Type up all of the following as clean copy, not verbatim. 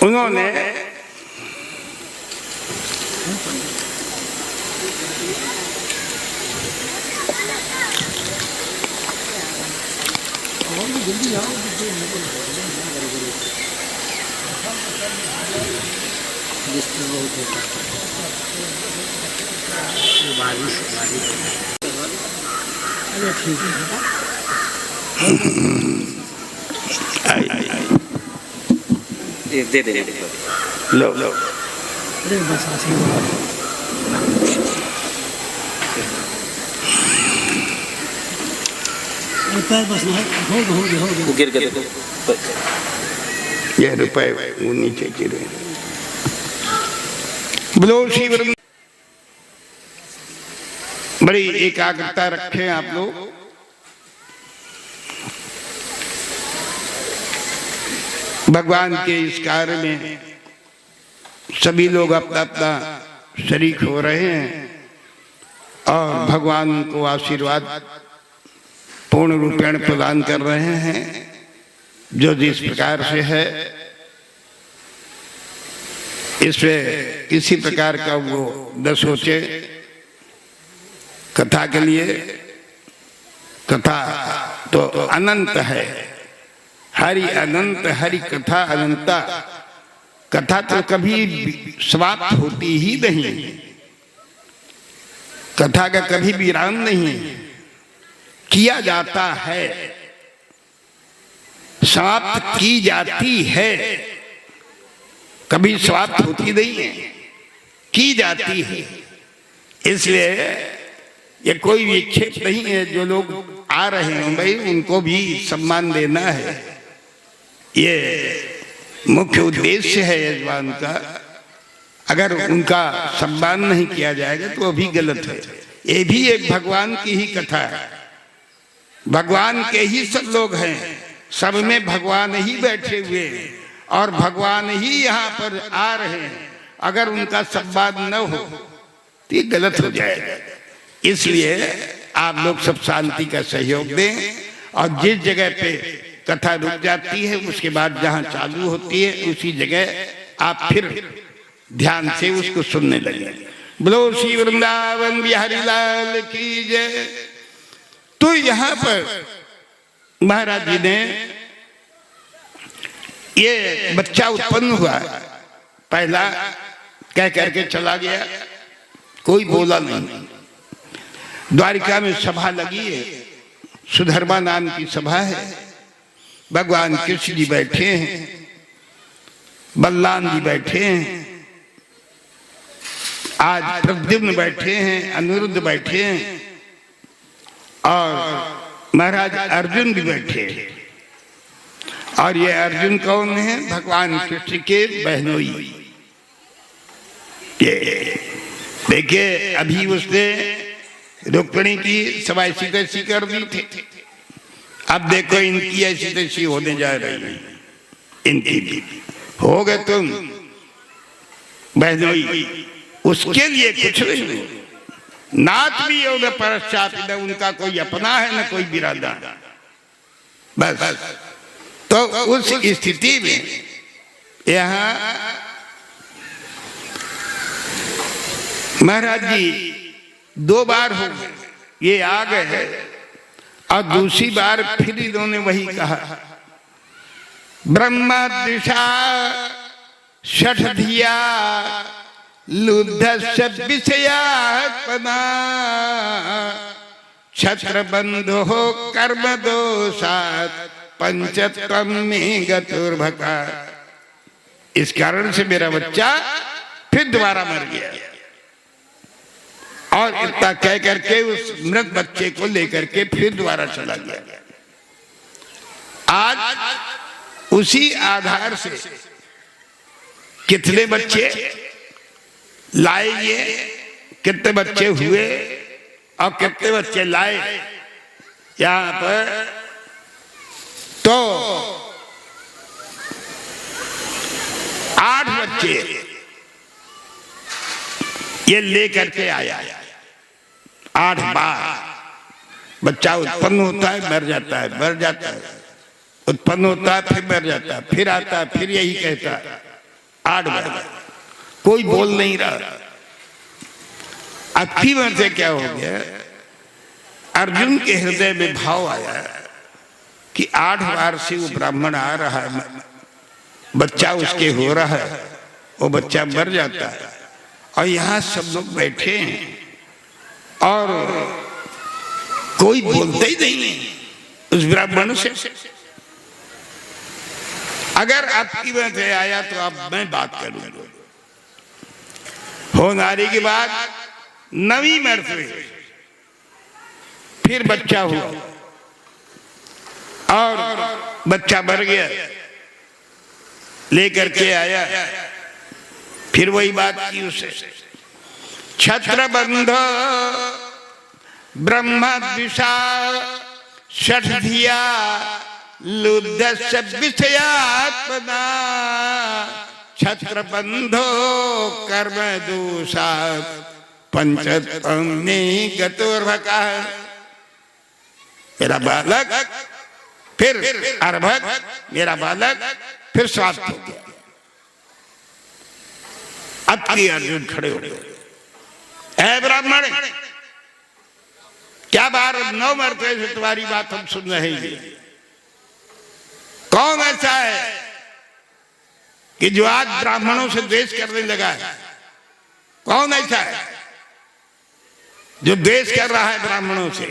उन्होंने दे दे लो लो वो गिर गए ये रुपए वो नीचे गिरे। बोलो श्री वृंदावन। बड़ी एकाग्रता रखें आप लोग। भगवान के इस कार्य में सभी लोग अपना अपना शरीक हो रहे हैं और भगवान को आशीर्वाद पूर्ण रूपेण प्रदान कर रहे हैं। जो जिस प्रकार से है इसमें किसी प्रकार का वो न सोचे। कथा के लिए कथा तो अनंत है, हरि अनंत, हरि कथा अनंता। कथा तो कभी समाप्त होती ही नहीं, कथा का कभी विराम नहीं, किया जाता है, समाप्त की जाती है, कभी समाप्त होती नहीं है, की जाती है। इसलिए ये कोई विक्षेप नहीं है। जो लोग आ रहे हैं भाई उनको भी सम्मान देना है, ये मुख्य उद्देश्य है यजमान का। अगर उनका सम्मान नहीं किया जाएगा तो वो भी गलत है। ये भी एक भगवान की ही कथा है, भगवान के ही सब लोग हैं, सब में भगवान ही बैठे हुए हैं और भगवान ही यहाँ पर आ रहे हैं। अगर उनका सम्मान न हो तो ये गलत हो जाएगा। इसलिए आप लोग सब शांति का सहयोग दें और जिस जगह पे कथा रुक जाती है उसके बाद जहाँ चालू होती है उसी जगह आप फिर ध्यान से उसको सुनने लगे। बोलो श्री वृंदावन बिहारी लाल की जय। तो यहाँ पर महाराज जी ने ये बच्चा उत्पन्न हुआ, पहला कह करके चला गया, कोई बोला नहीं। द्वारिका में सभा लगी है, सुधर्मा नाम की सभा है। भगवान कृष्ण जी बैठे हैं, बलराम जी बैठे हैं, आज प्रद्युम्न बैठे हैं, अनिरुद्ध बैठे हैं और महाराज अर्जुन भी बैठे हैं। और ये अर्जुन कौन है? भगवान कृष्ण के बहनोई। देखिए अभी उसने रुक्मिणी की सभा ऐसी तैसी कर दी थी, अब देखो इनकी ऐसी तैसी होने जा रही है। इनकी भी हो गए तुम बहनोई, उसके लिए कुछ नहीं। नाथ भी हो न परश्चात, न उनका कोई अपना है न कोई बिरादर। बस तो उस स्थिति में यहाँ महाराज जी 2 बार हो गए, ये आ गए और दूसरी बार फिर इन्होंने वही कहा, ब्रह्मा दिशा षठधिया लुद्धस्य विषयात्मना छत्र बंधो कर्म दोषात् पंचत्वम में गतुर्भका। इस कारण से मेरा बच्चा फिर दोबारा मर गया। और इतना कह करके उस मृत बच्चे को लेकर के फिर दोबारा चला गया। आज उसी आधार से कितने बच्चे लाए, कितने बच्चे हुए और कितने बच्चे लाए यहां पर, तो 8 बच्चे ये लेकर के आया। 8 बार बच्चा उत्पन्न होता है, मर जाता है, मर जाता है, उत्पन्न होता है, फिर मर जाता है, फिर आता है, फिर यही कहता है। 8 बार कोई बोल नहीं रहा। अक्की बार से क्या हो गया, अर्जुन के हृदय में भाव आया कि 8 बार से वो ब्राह्मण आ रहा है, बच्चा उसके हो रहा है, वो बच्चा मर जाता है और यहाँ सब लोग बैठे हैं और कोई बोलता ही नहीं उस ब्राह्मण से। अगर आपकी बात है आया तो आप मैं बात करूंगा। हो नारी के बाद 9वीं मरतबे फिर बच्चा हुआ और बच्चा मर गया, लेकर के आया, फिर वही बात की उसे। छत्रबंध ब्रह्मद्विषा षठधिया लुद्धस्य विषयात्मना छत्रबंधो कर्म दोषा पंचतमे गतोर्भका। मेरा बालक फिर अर्भक, मेरा बालक फिर स्वास्थ्य हो गया। अब की अर्जुन खड़े हो गए, ऐ ब्राह्मण क्या बार 9 मरतबे से तुम्हारी बात हम सुन रहे हैं। कौन ऐसा है कि जो आज ब्राह्मणों से द्वेष करने लगा है? कौन ऐसा है जो द्वेष कर रहा है ब्राह्मणों से?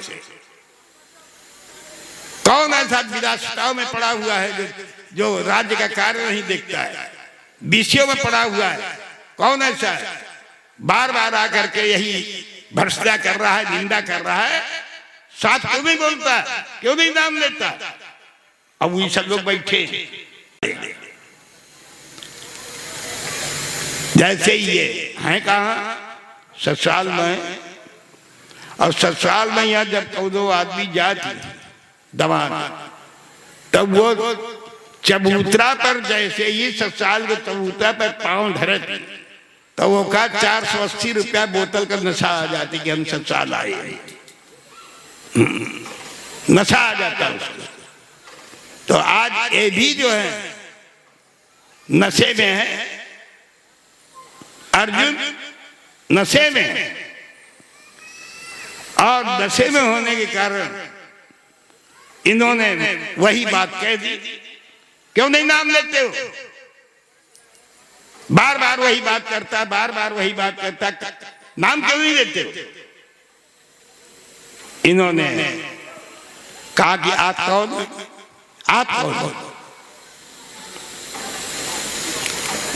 कौन ऐसा विलासिताओं में पड़ा हुआ है जो राज्य का कार्य नहीं देखता है, विषयों में पड़ा हुआ है? कौन ऐसा है बार बार आकर के यही भर्त्सना कर रहा है, निंदा कर रहा है? साथ क्यों नहीं बोलता, क्यों नहीं नाम लेता? अब वही सब लोग बैठे जैसे ये हैं कहाँ, ससुराल में। और ससुराल में यहाँ जब 14 आदमी जाती दवान, तब वो चबूतरा पर जैसे ही ससुराल के चबूतरा पर पांव धरे तो वो का 480 रुपया बोतल का नशा आ जाती कि हम ससुराल आए, नशा आ जाता उसको। तो आज ये भी जो है नशे में है, अर्जुन नशे में है और नशे में होने के कारण इन्होंने वही बात कह दी। क्यों नहीं नाम लेते हो? बार बार वही बात करता, बार बार वही बात करता, नाम क्यों नहीं लेते हो? इन्होंने कहा कि आप कौन, आप कौन?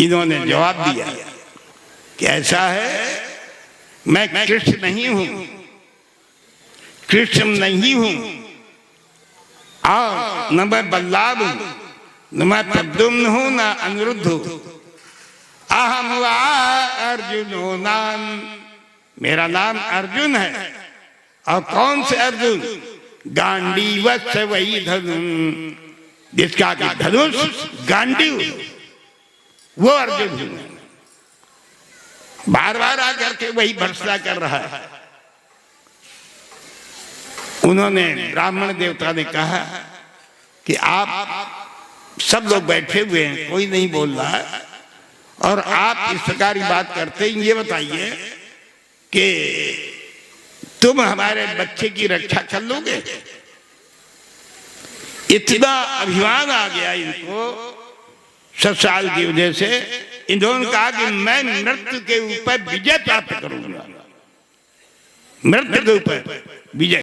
इन्होंने जवाब दिया कि ऐसा है, मैं कृष्ण नहीं हूं, कृष्ण नहीं हूं, और न मैं बल्लाभ हूं, न मैं प्रद्युम्न हूं, न अनिरुद्ध हूं। अहम वा अर्जुनो नाम, मेरा नाम अर्जुन है। और कौन से अर्जुन? गांडीवस्य वही धनु, जिसका धनुष गांडीव, वो अर्जुन हूं। बार बार आकर के वही भर्त्सना कर रहा है। उन्होंने ब्राह्मण देवता ने कहा कि आप सब लोग बैठे हुए हैं, कोई नहीं बोल रहा है और आप इस प्रकार की बात करते हैं, ये बताइए कि तुम हमारे बच्चे की रक्षा कर लोगे? इतना अभिमान आ गया इनको ससुराल की वजह से। इन्होंने कहा कि मैं मृत्यु के ऊपर विजय प्राप्त करूंगा, मृत्यु के ऊपर विजय।